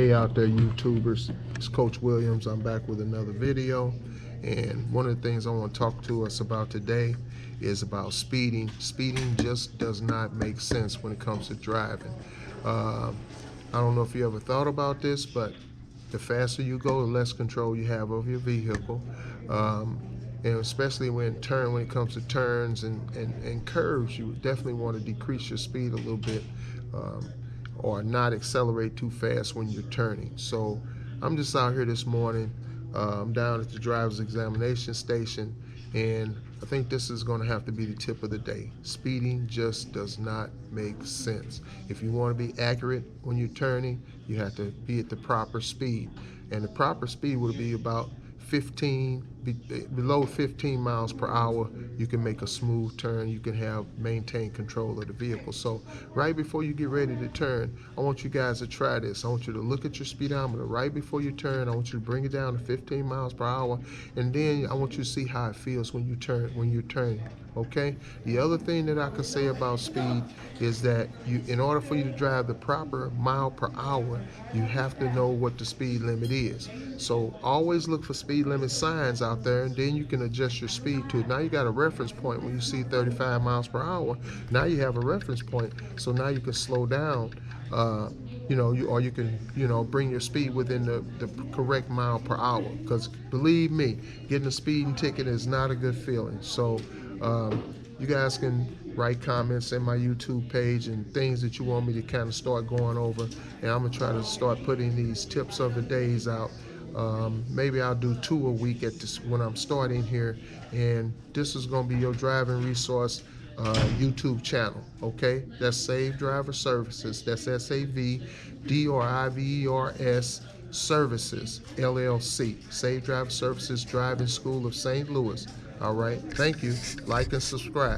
Hey out there, YouTubers. It's Coach Williams. I'm back with another video. And one of the things I want to talk to us about today is about speeding. Speeding just does not make sense when it comes to driving. I don't know if you ever thought about this, but the faster you go, the less control you have over your vehicle. And especially when it comes to turns and curves, you definitely want to decrease your speed a little bit. Or not accelerate too fast when you're turning. So I'm just out here this morning. I'm down at the driver's examination station, and I think this is going to have to be the tip of the day. Speeding just does not make sense. If you want to be accurate when you're turning, you have to be at the proper speed, and the proper speed would be about below 15 miles per hour. You can make a smooth turn. You can maintain control of the vehicle. So right before you get ready to turn, I want you guys to try this. I want you to look at your speedometer right before you turn. I want you to bring it down to 15 miles per hour, and then I want you to see how it feels when you're turning. Okay? The other thing that I can say about speed is that in order for you to drive the proper mile per hour, you have to know what the speed limit is. So always look for speed limit signs out there, and then you can adjust your speed to it. Now you got a reference point. When you see 35 miles per hour, now you have a reference point. So now you can slow down. You can bring your speed within the correct mile per hour. Because believe me, getting a speeding ticket is not a good feeling. So you guys can write comments in my YouTube page and things that you want me to kind of start going over, and I'm gonna try to start putting these tips of the days out. Maybe I'll do 2 a week when I'm starting here, and this is gonna be your driving resource YouTube channel. Okay, that's Savedrivers Services. That's Savedrivers Services LLC. Savedrivers Services Driving School of St. Louis. All right, thank you. Like and subscribe.